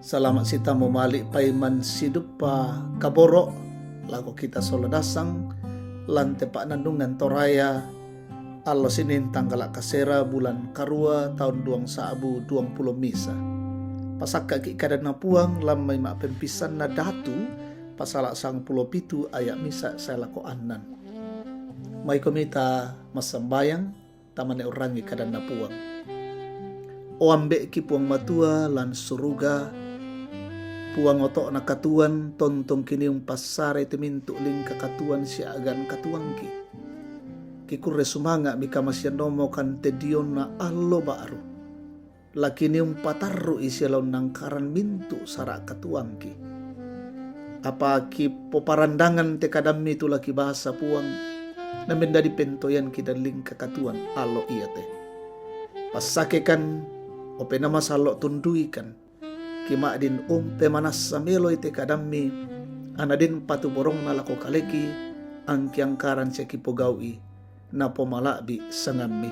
Salamat sita memalik paiman sidup pa kaboro laku kita solo dasang lan tepak nandungan toraya Allah sinin tanggal kasera bulan karua tahun 2020 misa. Pasaka ki kada napuang lamai mak pempisan na datu pasala sang pulo pitu ayat misa saya lako anan. Mai komita masambayang tamane orangi kada napuang. O ambek ki puang matua lan suruga puang otok na katuan tontong kini pasare temintu ling kakatuan si agan katuang ki. Kikure sumanga mika masyanomo kan tedion na allo baru. Lakini patarru isi laun nangkaran mintu sara katuang ki. Apa ki poparandangan te kadami tu laki bahasa puang na mendadi pentoyan kita ling kakatuan allo iya te. Pasake kan ope nama salo tunduikan. Kima din manas samelo ite kadami anadin patu borong na lako kaleki ang kiangkaran siya kipogawi na pomalabi sangami.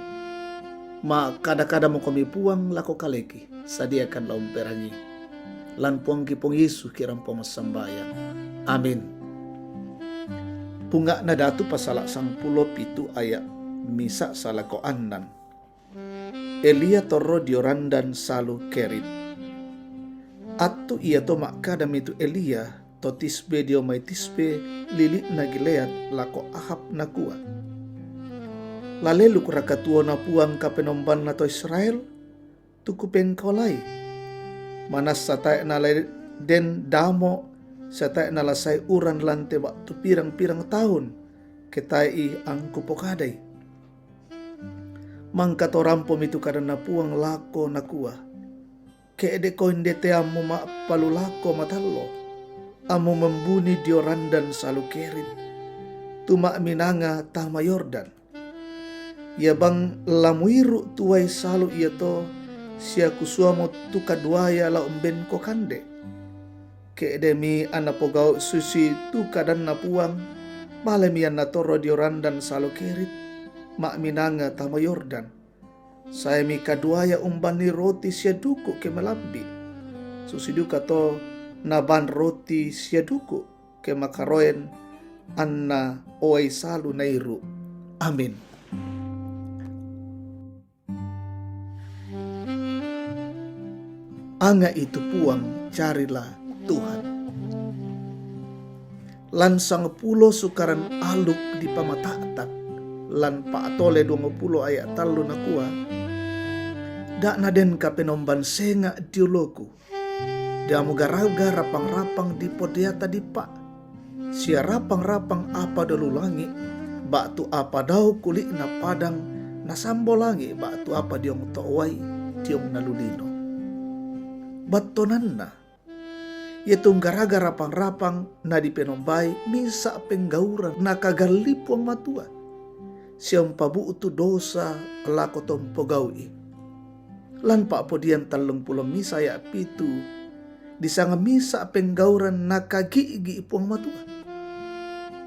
Ma kada-kada mo kami puang lako kaleki sadiakan laum perangi. Lan puang kipong Yesus kirang pemasambayang. Amin. Punga na datu pasala sang pulo pitu ayat misa salako andan. Elia torro diorandan salu kerit. Attu ia to makadam itu Elia to tisbe dio mai tisbe lili na gileat lako Ahab na kuat. Lalelu kurakatuo na puang kapenomban na to Israel tuku pengkolai. Manas satai na den damo satai na lasai uran lante waktu pirang-pirang tahun ketai ang kupokadai. Mangkatorampom itu kadang na puang lako na kuat. Keede ko hindi te amo mapalulako matallo. Amo membuni diorandan salu kerit. Tuma minanga tama Yordan. Yabang lamuiru tuway salu iya to. Siya kusuamo tu kadwaya la umben ko kande. Keede mi anapogaw susi tu kadan napuang. Malemian na toro diorandan salu kerit. Ma minanga tama Yordan. Saya mi kaduaya umbani roti siaduku ke melambi. Susiduka to naban roti siaduku ke makaroen anna oai salu nairu. Amin. Anga itu puang carilah Tuhan. Lansang pulo sukaran aluk di pamatatak. Lan paatole 20 ayat talu nakua. Dak naden kapenomban senga diologu. Dia mugaraga rapang-rapang di podiata di pak. Sia rapang-rapang apa dolulangi. Batu apa dau kulit na padang. Nasambolangi batu apa diong to'wai diong nalulino. Batonanna. Yetung garaga rapang-rapang na di penombai misa penggauran na kagalipuang matua. Siyang pabuutu dosa lako tompo gawi. Lan pa po diyan 30 misa ya pitu. Di sanga misa penggauran nakagigi puang matua.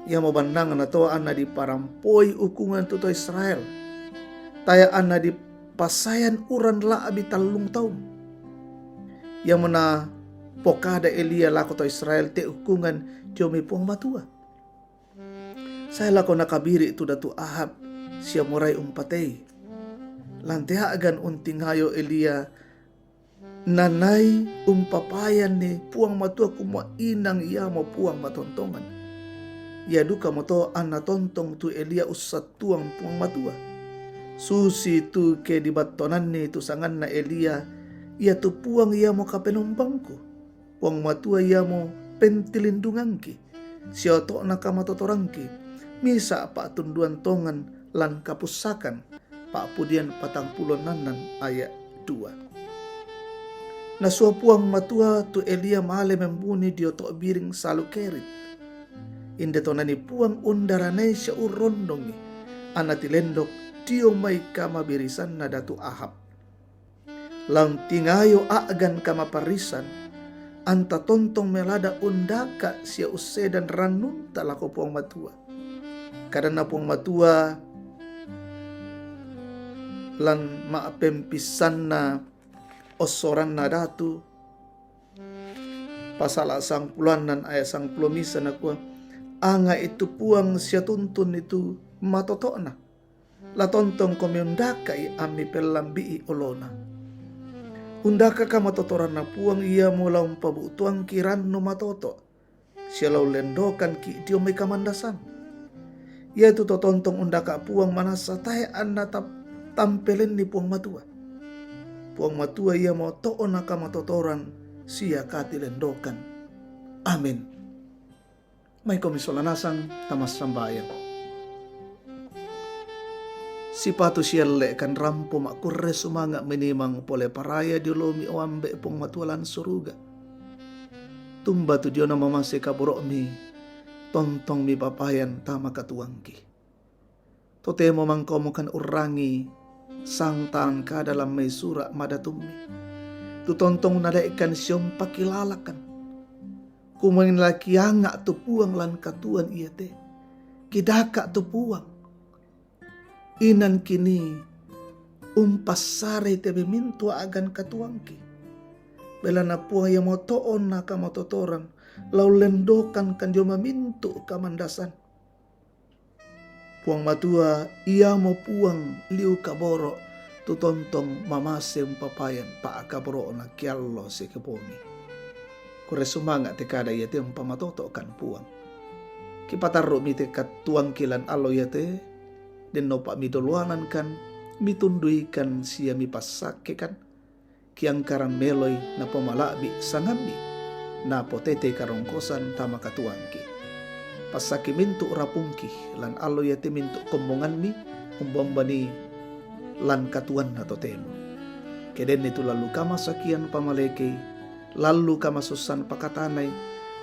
Yang mabandangan na to ana di parampoy ukungan tuto Israel. Taya ana di pasayan uran la abi 3 tahun. Yang mana pokada Elia lako to Israel te ukungan jomi puang matua. Saya lako nakabiri itu datu Ahab siya muray umpatay. Lantea agan unting hayo Elia nanay umpapayan ni puang matua kumainang iya mo puang matontongan. Ya duka mo to an natontong tu Elia usat tuang puang matua. Susi tu ke dibatonan ni tu sangan na Elia iya tu puang iya mo kapenombangku. Puang matua iya mo pentilindungangki. Siya to nakamatotorangki. Misa pa tunduan tongan lan kapusakan Pak Pudian 40 ayat 2. Nasuapuang matua tu Elia male membuni dio to biring salu kerit. Inde tonani puang undaranay siya urondongi. Anatilendok dio may kamabirisan na datu Ahab. Lang tingayo aagan kamaparisan. Anta tontong melada undaka siya usedan ranun talako puang matua. Kadana puang matua lan maapempisan na osoran na datu Pasal sang pulanan ayat sang pulomisa na kuwa, anga itu puang siya tuntun itu matotona. Latontong komiundakai ami pelambii olona. Undaka ka matotoran na puang iya mula umpabutuang kiran no matoto. Siya lau lendokan ki dio may kamandasan. Ia itu totontong undaka puang manasa tayaan na tampelin ni puang matua. Puang matua ia mo toon na ka matotoran siya kati lendokan. Amin. May komisolanasang tamas sambayan. Si patu siya kan rampo makurre sumanga minimang pole paraya diolomi o ambe pong matualan suruga. Tumba tu dio na mamase kaburok mi, tontong mi papayan tama katuangki. Totemo mangkomo kan urangi sang tang ka dalam may sura madatumi. Tutontong nadaikan siyong pakilalakan. Kumangin laki anga tu puang lan katuan iya te. Kidaka tu puang. Inan kini umpasare tebe mintu agan katuangki. Bela na puang yang mo toon na kamatotoran. Lau lendokan kan dia mamintu kamandasan. Puang matua ia mo puang liu kaboro. Tutontong mamase umpapayan pa kaboro na kiallo si kepongi. Kure sumanga te kada ia te umpamatoto kan puang. Kipataro mi te katuang kilan alo ia te. Den no pa mi doluanan kan, mi tundui kan siya mi pasake kan, kiang karang meloy na pamalabi sangambi, na potete karongkosan tama katuangki. Pasake mintu rapungki, lan alo yate mintu kombongan mi, umbambani lan katuan na totemo. Keden itu lalu kama sakian pamaleke, lalu kama susan pakatanay,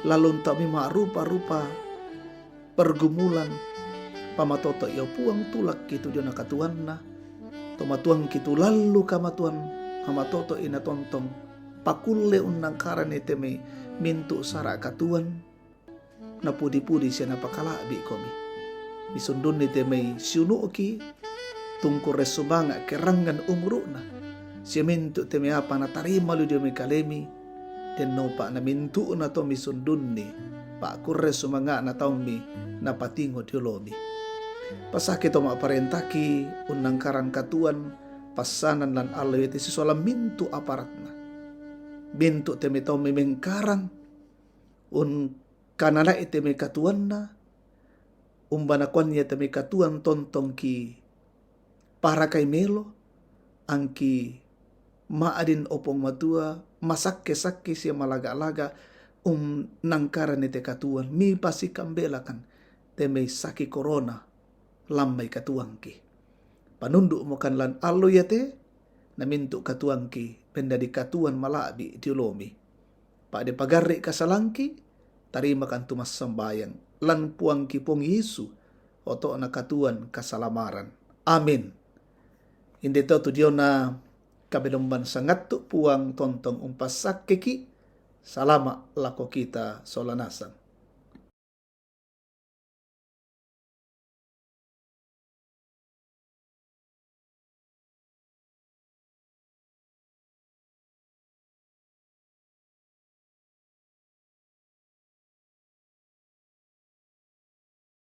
lalu tak mi marupa-rupa pergumulan, pamatoto iyo puang tulak kitu dia nakatuan na tomatuang kitu lalu kamatuan pamatoto ina tontong pakule unang karan iteme mintu sara katuan na pudi-pudi siya napakalabi komi misundun iteme siunuki tungku resubanga kerangan umru na siya mintu teme apa na tarima lu dia kalemi den no pa na mintu na to misundun ni pa kurre sumanga na taumi na patingo diolomi. Pasake to maparentaki unang karang katuan pasanan lan alo iti sisuala mintu aparatna. Mintu teme to memengkarang un kanana ite me katuan na umbanakuan niya teme katuan tontong ki para kay melo angki maadin opong matua masakke-sakke siya malaga-laga nangkaran ite katuan mi pasikambela kan teme saki corona lamay katuangki. Panunduk mo kan lan alo yate, namintu katuangki, pendadi katuan malabi diulomi. Pade pagari kasalangki, tarima kan tumas sambayan, lan puangki pong Yesu, oto na katuan kasalamaran. Amin. Hindi to tu diyo na kabilumban sangat tu puang tontong umpasak keki, salama lako kita solanasan.